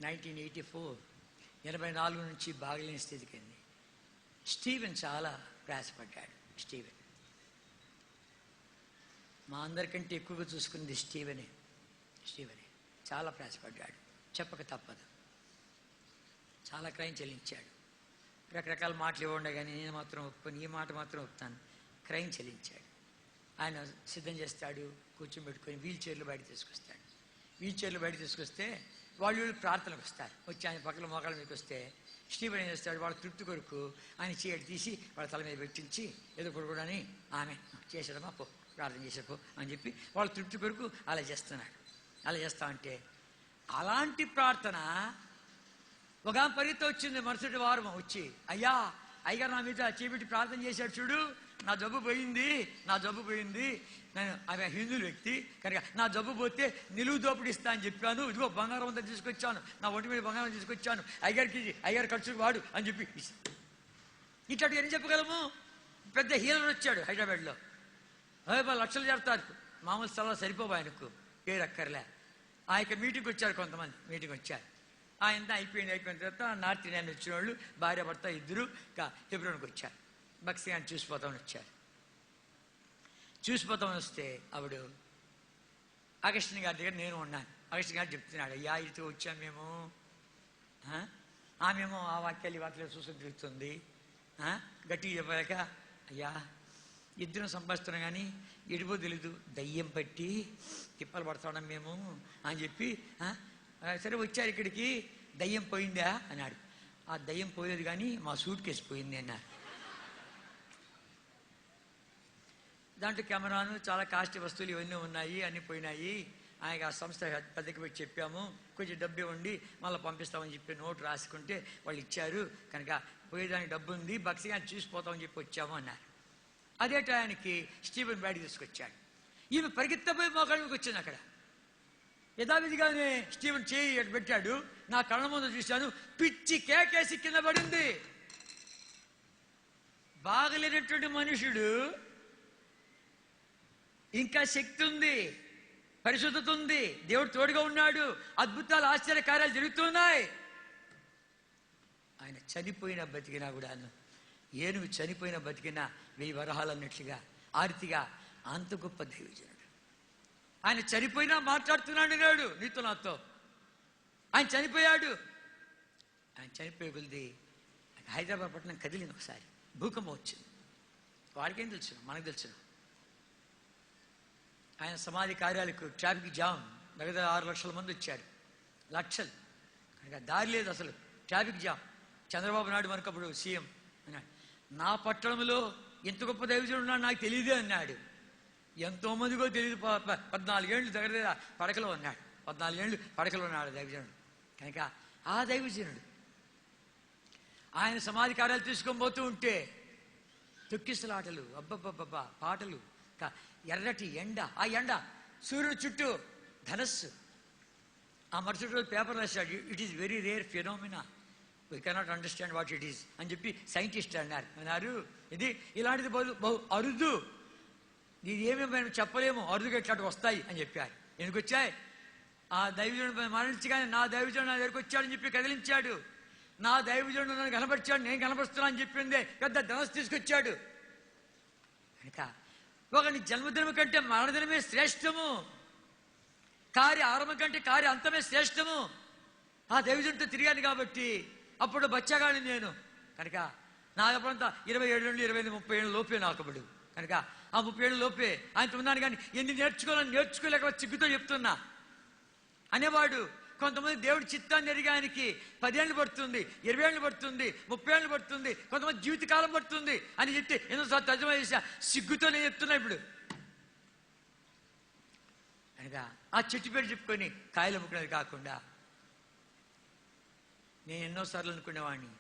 1984 84 నుంచి బాగలేని స్థితికి అయింది. స్టీవెన్ చాలా ప్రయాసపడ్డాడు. స్టీవెన్ మా అందరికంటే ఎక్కువగా చూసుకున్నది స్టీవెనే చాలా ప్రయాసపడ్డాడు. చెప్పక తప్పదు. చాలా క్రైమ్ చెల్లించాడు. రకరకాల మాటలు ఇవ్వండి కానీ నేను మాత్రం ఒప్పుకొని ఈ మాట మాత్రం ఒప్పుతాను. క్రైమ్ చెల్లించాడు. ఆయన సిద్ధం చేస్తాడు, కూర్చోబెట్టుకొని వీల్ చైర్లు బయట తీసుకొస్తాడు. వీల్ చైర్లు బయట తీసుకొస్తే వాళ్ళు ప్రార్థనకు వస్తారు. వచ్చి ఆయన పక్కన మోకాళ్ళ మీకు వస్తే స్టీవెన్ ఏం చేస్తాడు, వాళ్ళ తృప్తి కొరకు ఆయన చీటి తీసి వాళ్ళ తల మీద పెట్టించి ఏదో కొడుకుడని ఆమె చేసేదమ్మా పో ప్రార్థన చేసేపో అని చెప్పి వాళ్ళ తృప్తి కొరకు అలా చేస్తున్నాడు. అలా చేస్తా అంటే అలాంటి ప్రార్థన ఒక పరిగెత్తి వచ్చింది. మరుసటి వారం వచ్చి అయ్యగారు నా మీద చేపెట్టి ప్రార్థన చేశాడు చూడు, నా జబ్బు పోయింది. నేను ఆమె హిందువుల వ్యక్తి కనుక నా జబ్బు పోతే నిలువు దోపిడి ఇస్తా అని చెప్పాను. ఇదిగో బంగారం అంతా తీసుకొచ్చాను, నా ఒంటి మీద బంగారం తీసుకొచ్చాను, అయ్యగారు ఖర్చుకు వాడు అని చెప్పి ఇట్లాంటి ఏం చెప్పగలము. పెద్ద హీలర్ వచ్చాడు హైదరాబాద్లో. 10 లక్షలు చేస్తారు. మామూలు స్థలాలు సరిపోవు ఆయనకు, పేరు అక్కర్లే. ఆ యొక్క మీటింగ్కి వచ్చారు, కొంతమంది మీటింగ్ వచ్చారు. ఆయన అయిపోయిన తర్వాత నార్త్ ఇండియన్ వచ్చిన వాళ్ళు భార్యాభర్త ఇద్దరు హెబ్రోన్కి వచ్చారు. బక్సీ ఆయన చూసిపోతామని వచ్చారు. చూసిపోతామని వస్తే ఆవిడ అగస్టిన్ గారి దగ్గర నేను ఉన్నాను. అగస్టిన్ గారు చెప్తున్నాడు, అయ్యా ఇటు వచ్చాం మేము. ఆమెమో ఆ వాక్యాలు ఈ వాక్యాలు చూసుకుని తిరుగుతుంది. గట్టిగా చెప్పలేక అయ్యా ఇద్దరం సంపాదిస్తున్నాం కానీ ఎడిపో తెలీదు, దయ్యం పట్టి తిప్పలు పడుతున్నాం మేము అని చెప్పి సరే వచ్చారు ఇక్కడికి. దయ్యం పోయిందా అన్నాడు. ఆ దయ్యం పోలేదు కానీ మా సూట్ కేసు పోయింది అన్నారు. దాంట్లో కెమెరాను చాలా కాస్ట్లీ వస్తువులు ఇవన్నీ ఉన్నాయి, అన్నీ పోయినాయి. ఆయన ఆ సంస్థ పెద్దకి పెట్టి చెప్పాము, కొంచెం డబ్బు ఇవ్వండి మళ్ళీ పంపిస్తామని చెప్పి నోటు రాసుకుంటే వాళ్ళు ఇచ్చారు. కనుక పోయేదానికి డబ్బు ఉంది, బక్సీగా చూసిపోతామని చెప్పి వచ్చాము అన్నారు. అదే టయానికి స్టీవెన్ బయట తీసుకొచ్చాడు. ఈమె పరిగెత్తపోయి మోకాళ్ళకి వచ్చింది. అక్కడ యథావిధిగానే స్టీవెన్ చేయి పెట్టాడు. నా కళ్ళ ముందు చూశాను, పిచ్చి కేకేసి కింద పడింది. బాగలేనటువంటి మనుషుడు, ఇంకా శక్తి ఉంది, పరిశుద్ధత ఉంది, దేవుడు తోడుగా ఉన్నాడు, అద్భుతాలు ఆశ్చర్య కార్యాలు జరుగుతున్నాయి. ఆయన చనిపోయిన బతికినా కూడాను, ఏనుగు చనిపోయిన బతికినా 1000 వరహాలన్నట్లుగా ఆర్తిగా అంత గొప్ప దైవజనుడు. ఆయన చనిపోయినా మాట్లాడుతున్నాడు నాడు నీతో నాతో. ఆయన చనిపోయాడు. ఆయన చనిపోయే కొద్ది హైదరాబాద్ పట్టణం కదిలింది. ఒకసారి భూకంపం వచ్చింది. వాడికేం తెలుసు, మనకు తెలుసు. ఆయన సమాధి కార్యాలకు ట్రాఫిక్ జామ్, దగ్గర 6 లక్షల మంది వచ్చారు. లక్షలు కనుక దారి లేదు అసలు, ట్రాఫిక్ జామ్. చంద్రబాబు నాయుడు మనకు అప్పుడు సీఎం అన్నాడు, నా పట్టణంలో ఎంత గొప్ప దైవజనుడు ఉన్నాడు నాకు తెలియదే అన్నాడు. ఎంతోమందికో తెలియదు. 14 ఏళ్ళు దగ్గర పడకలో ఉన్నాడు. 14 ఏళ్ళు పడకలో ఉన్నాడు దైవజనుడు. కనుక ఆ దైవజనుడు ఆయన సమాధి కార్యాలు తీసుకొని పోతూ ఉంటే తొక్కిసలాటలు, అబ్బబ్బబ్బబ్బా పాటలు, ఎర్రటి ఎండ, ఆ ఎండ సూర్యుడు చుట్టూ ధనస్సు. ఆ మరుసటి రోజు పేపర్ రాశాడు, it is very rare phenomena, we cannot understand what it is అని చెప్పి సైంటిస్ట్ అన్నారు. ఇది ఇలాంటిది బహు అరుదు, ఇది ఏమేమి మేము చెప్పలేము, అరుదుగా ఇట్లాంటి వస్తాయి అని చెప్పారు. ఎందుకు వచ్చాయి? ఆ దైవజనుడు మరణించగానే నా దైవజనుడు నా దగ్గరికి వచ్చాడని చెప్పి కదిలించాడు. నా దైవజనుడు నన్ను కనపరిచాడు, నేను కనపరుస్తున్నా అని చెప్పిందే పెద్ద ధనస్సు తీసుకొచ్చాడు. కనుక ఒకని జన్మదినం కంటే మరణదినమే శ్రేష్టము, కార్య ఆరంభం కంటే కార్య అంతమే శ్రేష్టము. ఆ దైవజనుడితో తిరిగాను కాబట్టి అప్పుడు బచ్చగాడిని నేను. కనుక నా ఎప్పుడంతా 27 నుండి 25, 30 ఏళ్ళ లోపే నాకబడు. కనుక ఆ 30 ఏళ్ళ లోపే ఆయనతో ఉన్నాను. కానీ ఎన్ని నేర్చుకోలేక సిగ్గుతో చెప్తున్నా అనేవాడు. కొంతమంది దేవుడి చిత్తాన్ని ఎరిగానికి 10 ఏళ్ళు పడుతుంది, 20 ఏళ్ళు పడుతుంది, 30 ఏళ్ళు పడుతుంది, కొంతమంది జీవితకాలం పడుతుంది అని చెప్తే ఎన్నోసార్లు తర్జుమా చేశా. సిగ్గుతో నేను చెప్తున్నా ఇప్పుడు. కనుక ఆ చెట్టు పేరు చెప్పుకొని కాయలు అమ్ముకునేది కాకుండా నేను ఎన్నోసార్లు అనుకునేవాడిని,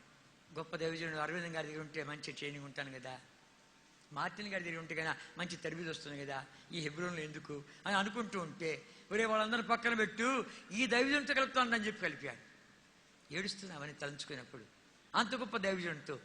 గొప్ప దైవజనుడు అరవింద్ గారి దగ్గర ఉంటే మంచి ట్రైనింగ్ ఉంటాను కదా, మార్టిన్ గారి దగ్గర ఉంటే కదా మంచి తరబిది వస్తుంది కదా, ఈ హెబ్రోన్లో ఎందుకు అని అనుకుంటూ ఉంటే ఒరే వాళ్ళందరూ పక్కన పెట్టు, ఈ దైవజనుడితో కలుపుతానని చెప్పి కలిపాడు. ఏడుస్తున్నామని తలంచుకున్నప్పుడు అంత గొప్ప దైవజనుడితో